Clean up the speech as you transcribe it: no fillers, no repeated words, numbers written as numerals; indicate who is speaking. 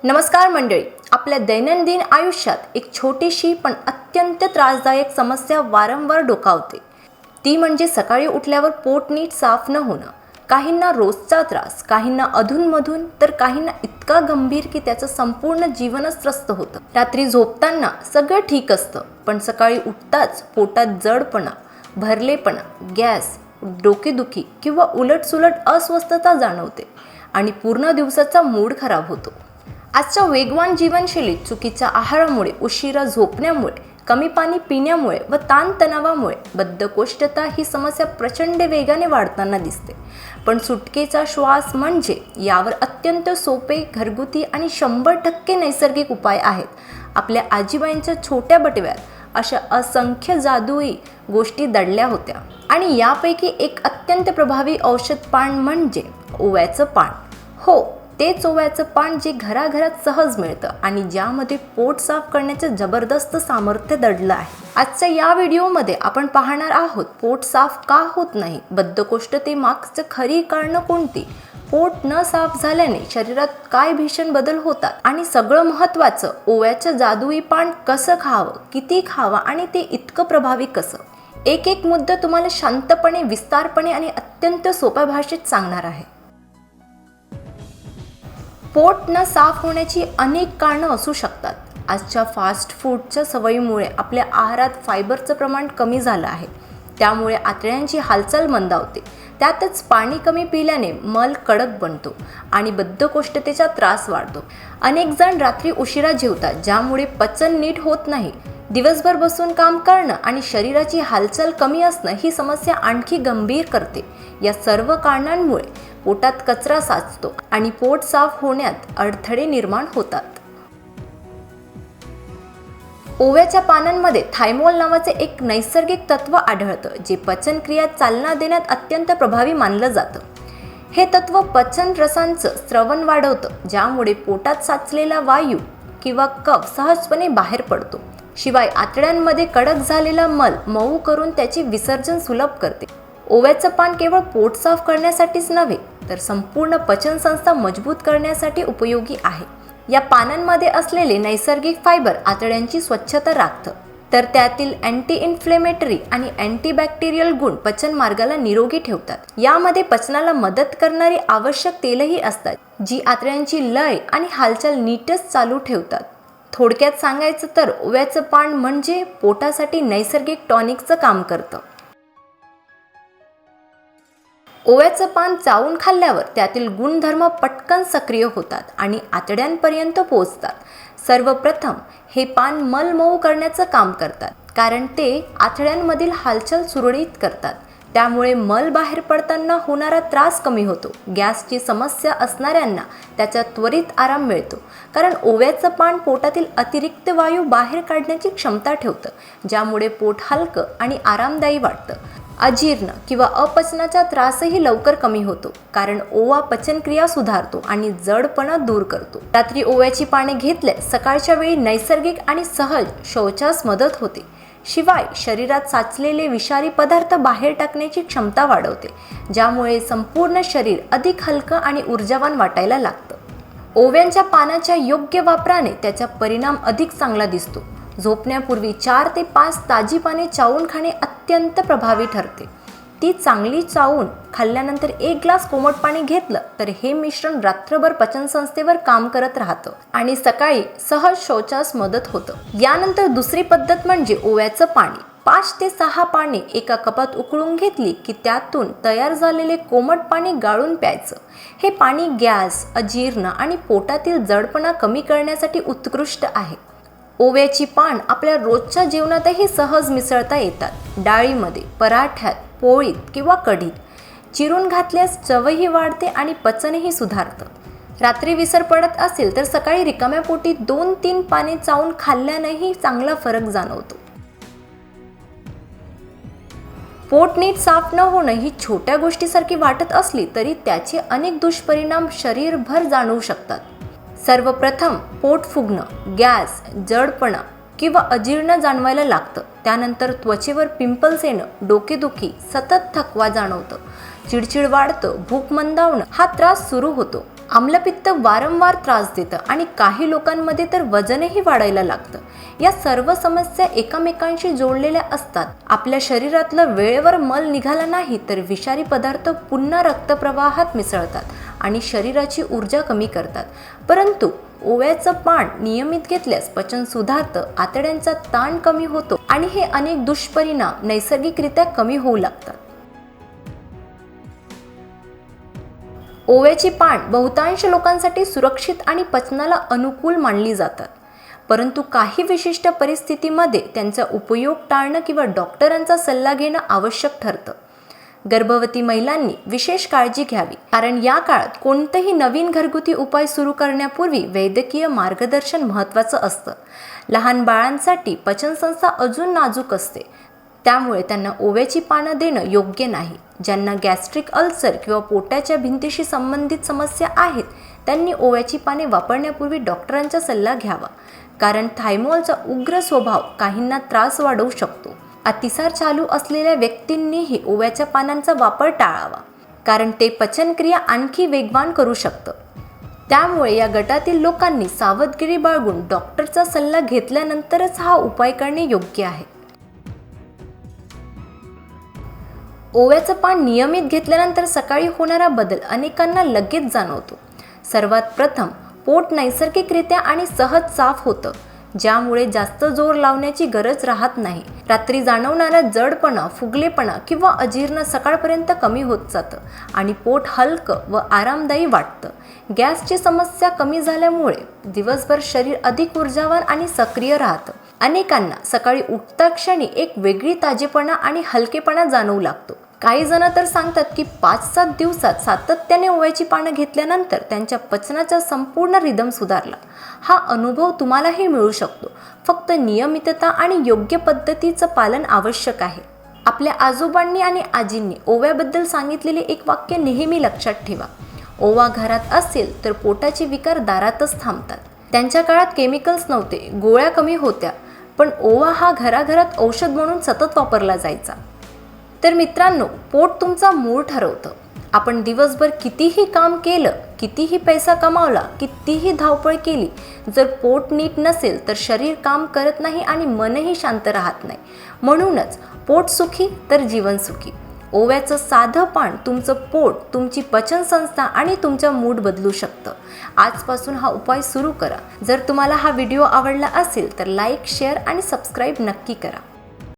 Speaker 1: नमस्कार मंडळी, आपल्या दैनंदिन आयुष्यात एक छोटीशी पण अत्यंत त्रासदायक समस्या वारंवार डोकावते. ती म्हणजे सकाळी उठल्यावर पोट नीट साफ न होणं. काहींना रोजचा त्रास, काहींना अधूनमधून, तर काहींना इतका गंभीर की त्याचं संपूर्ण जीवनच त्रस्त होतं. रात्री झोपताना सगळं ठीक असतं, पण सकाळी उठताच पोटात जडपणा, भरलेपणा, गॅस, डोकेदुखी किंवा उलटसुलट अस्वस्थता जाणवते आणि पूर्ण दिवसाचा मूड खराब होतो. आजच्या वेगवान जीवनशैलीत चुकीच्या आहारामुळे, उशिरा झोपण्यामुळे, कमी पाणी पिण्यामुळे व ताणतणावामुळे बद्धकोष्ठता ही समस्या प्रचंड वेगाने वाढताना दिसते. पण सुटकेचा श्वास म्हणजे यावर अत्यंत सोपे, घरगुती आणि 100% नैसर्गिक उपाय आहेत. आपल्या आजीबाईंच्या छोट्या बटव्यात अशा असंख्य जादुई गोष्टी दडल्या होत्या आणि यापैकी एक अत्यंत प्रभावी औषध पान म्हणजे ओव्याचं पान. हो, तेच ओव्याचं पान जे घराघरात सहज मिळतं आणि ज्यामध्ये पोट साफ करण्याचं जबरदस्त सामर्थ्य दडलं आहे. आजच्या या व्हिडिओमध्ये आपण पाहणार आहोत पोट साफ का होत नाही, बद्धकोष्ठतेमागचं खरी कारणं कोणती, पोट न साफ झाल्याने शरीरात काय भीषण बदल होतात आणि सगळं महत्त्वाचं, ओव्याचं जादुई पान कसं खावं, किती खावं आणि ते इतकं प्रभावी कसं. एक एक मुद्दा तुम्हाला शांतपणे, विस्तारपणे आणि अत्यंत सोप्या भाषेत सांगणार आहे. पोट न साफ होण्याची अनेक कारणं असू शकतात. आजच्या फास्ट फूडच्या सवयीमुळे आपल्या आहारात फायबरचं प्रमाण कमी झालं आहे. त्यामुळे आतड्यांची हालचाल मंदावते. त्यातच पाणी कमी पिल्याने मल कडक बनतो आणि बद्धकोष्ठतेचा त्रास वाढतो. अनेक जण रात्री उशिरा जेवतात, ज्यामुळे पचन नीट होत नाही. दिवसभर बसून काम करणं आणि शरीराची हालचाल कमी असणं ही समस्या आणखी गंभीर करते. या सर्व कारणांमुळे पोटात कचरा साचतो आणि पोट साफ होण्यात अडथळे निर्माण होतात. ओव्याच्या पानांमध्ये थायमोल नावाचे एक नैसर्गिक तत्व आढळतं, जे पचनक्रिया चालना देण्यात अत्यंत प्रभावी मानलं जातं. हे तत्व पचन रसांचं स्रवण वाढवतं, ज्यामुळे पोटात साचलेला वायू किंवा कफ सहजपणे बाहेर पडतो. शिवाय आतड्यांमध्ये कडक झालेला मल मऊ करून त्याचे विसर्जन सुलभ करते. ओव्याचं पान केवळ पोट साफ करण्यासाठीच नव्हे, तर संपूर्ण पचनसंस्था मजबूत करण्यासाठी उपयोगी आहे. या पानांमध्ये असलेले नैसर्गिक फायबर आतड्यांची स्वच्छता राखतं, तर त्यातील अँटी इन्फ्लेमेटरी आणि अँटीबॅक्टेरियल गुण पचन मार्गाला निरोगी ठेवतात. यामध्ये पचनाला मदत करणारी आवश्यक तेलही असतात, जी आतड्यांची लय आणि हालचाल नीटच चालू ठेवतात. थोडक्यात सांगायचं तर ओव्याचं पान म्हणजे पोटासाठी नैसर्गिक टॉनिकचं काम करतं. ओव्याचं पान चावून खाल्ल्यावर त्यातील गुणधर्म पटकन सक्रिय होतात आणि आतड्यांपर्यंत पोहोचतात. सर्वप्रथम हे पान मल मऊ करण्याचं काम करतात, कारण ते आतड्यांमधील हालचाल सुरळीत करतात. त्यामुळे मल बाहेर पडताना होणारा त्रास कमी होतो. गॅसची समस्या असणाऱ्यांना त्याचा त्वरित आराम मिळतो, कारण ओव्याचं पान पोटातील अतिरिक्त वायू बाहेर काढण्याची क्षमता ठेवतं, ज्यामुळे पोट हलकं आणि आरामदायी वाटतं. अजीर्ण किंवा अपचनाचा त्रासही लवकर कमी होतो, कारण ओवा पचनक्रिया सुधारतो आणि जडपणा दूर करतो. रात्री ओव्याची पाने घेतल्यास सकाळच्या वेळी नैसर्गिक आणि सहज शौचास मदत होते. शिवाय शरीरात साचलेले विषारी पदार्थ बाहेर टाकण्याची क्षमता वाढवते, ज्यामुळे संपूर्ण शरीर अधिक हलकं आणि ऊर्जावान वाटायला लागतं. ओव्याच्या पानाच्या योग्य वापराने त्याचा परिणाम अधिक चांगला दिसतो. झोपण्यापूर्वी 4 ते 5 ताजी पाने चावून खाणे अत्यंत प्रभावी ठरते. ती चांगली चावून खाल्ल्यानंतर 1 ग्लास कोमट पाणी घेतलं तर हे मिश्रण रात्रभर पचनसंस्थेवर काम करत राहतं आणि सकाळी सहज शौचास मदत होतं. यानंतर दुसरी पद्धत म्हणजे ओव्याचं पाणी. 5 ते 6 पाने एका कपात उकळून घेतली की त्यातून तयार झालेले कोमट पाणी गाळून प्यायचं. हे पाणी गॅस, अजीर्ण आणि पोटातील जडपणा कमी करण्यासाठी उत्कृष्ट आहे. ओव्याची पान आपल्या रोजच्या जेवणातही सहज मिसळता येतात. डाळीमध्ये, पराठ्यात, पोळीत किंवा कढीत चिरून घातल्यास चवही वाढते आणि पचनही सुधारतं. रात्री विसर पडत असेल तर सकाळी रिकाम्या पोटी 2-3 पाने चावून खाल्ल्यानेही चांगला फरक जाणवतो. पोट नीट साफ न होणं ही छोट्या गोष्टीसारखी वाटत असली तरी त्याचे अनेक दुष्परिणाम शरीरभर जाणवू शकतात. सर्वप्रथम पोट फुगणं, गॅस, जडपणा किंवा अजीर्ण जाणवायला लागतं. त्यानंतर त्वचेवर पिंपल्स येणं, डोकेदुखी, सतत थकवा जाणवतं, चिडचिड वाढतं, भूक मंदावणं हा त्रास सुरू होतो. आम्लपित्त वारंवार त्रास देतं आणि काही लोकांमध्ये तर वजनही वाढायला लागतं. या सर्व समस्या एकमेकांशी जोडलेल्या असतात. आपल्या शरीरातलं वेळेवर मल निघाला नाही तर विषारी पदार्थ पुन्हा रक्तप्रवाहात मिसळतात आणि शरीराची ऊर्जा कमी करतात. परंतु ओव्याचं पान नियमित घेतल्यास पचन सुधारतं, आतड्यांचा ताण कमी होतो आणि हे अनेक दुष्परिणाम नैसर्गिकरित्या कमी होऊ लागतात. ओव्याची पान बहुतांश लोकांसाठी सुरक्षित आणि पचनाला अनुकूल मानली जातात. परंतु काही विशिष्ट परिस्थितीमध्ये त्यांचा उपयोग टाळणं किंवा डॉक्टरांचा सल्ला घेणं आवश्यक ठरतं. गर्भवती महिलांनी विशेष काळजी घ्यावी, कारण या काळात कोणतेही नवीन घरगुती उपाय सुरू करण्यापूर्वी वैद्यकीय मार्गदर्शन महत्त्वाचं असतं. लहान बाळांसाठी पचनसंस्था अजून नाजूक असते, त्यामुळे त्यांना ओव्याची पानं देणं योग्य नाही. ज्यांना गॅस्ट्रिक अल्सर किंवा पोटाच्या भिंतीशी संबंधित समस्या आहेत त्यांनी ओव्याची पाने वापरण्यापूर्वी डॉक्टरांचा सल्ला घ्यावा, कारण थायमॉलचा उग्र स्वभाव काहींना त्रास वाढवू शकतो. अतिसार चालू असलेल्या व्यक्तींनीही ओव्याच्या पानांचा वापर टाळावा, कारण ते पचनक्रिया आणखी वेगवान करू शकतं. त्यामुळे या गटातील लोकांनी सावधगिरी बाळगून डॉक्टरचा सल्ला घेतल्यानंतरच हा उपाय करणे योग्य आहे. ओव्याचं पान नियमित घेतल्यानंतर सकाळी होणारा बदल अनेकांना लगेच जाणवतो. सर्वात प्रथम पोट नैसर्गिकरित्या आणि सहज साफ होतं, ज्यामुळे जास्त जोर लावण्याची गरज राहत नाही. रात्री जाणवणारा जडपणा, फुगलेपणा किंवा अजीर्ण सकाळपर्यंत कमी होत जातं आणि पोट हलकं व आरामदायी वाटतं. गॅसची समस्या कमी झाल्यामुळे दिवसभर शरीर अधिक ऊर्जावान आणि सक्रिय राहतं. अनेकांना सकाळी उठता क्षणी एक वेगळी ताजेपणा आणि हलकेपणा जाणवू लागतो. काही जण तर सांगतात की 5-7 दिवसात सातत्याने ओव्याची पानं घेतल्यानंतर त्यांच्या पचनाचा संपूर्ण रिदम सुधारला. हा अनुभव तुम्हालाही मिळू शकतो. फक्त नियमितता आणि योग्य पद्धतीचं पालन आवश्यक आहे. आपल्या आजोबांनी आणि आजींनी ओव्याबद्दल सांगितलेले एक वाक्य नेहमी लक्षात ठेवा: ओवा घरात असेल तर पोटाचे विकार दारातच थांबतात. त्यांच्या काळात केमिकल्स नव्हते, गोळ्या कमी होत्या, पण ओवा हा घराघरात औषध म्हणून सतत वापरला जायचा. तर मित्रांनो, पोट तुमचा मूड ठरवतं. आपण दिवसभर कितीही काम केलं, कितीही पैसा कमावला, कितीही धावपळ केली, जर पोट नीट नसेल तर शरीर काम करत नाही आणि मनही शांत राहत नाही. म्हणूनच पोट सुखी तर जीवन सुखी. ओव्याचं साधं पान तुमचं पोट, तुमची पचनसंस्था आणि तुमचा मूड बदलू शकतं. आजपासून हा उपाय सुरू करा. जर तुम्हाला हा व्हिडिओ आवडला असेल तर लाईक, शेअर आणि सबस्क्राईब नक्की करा.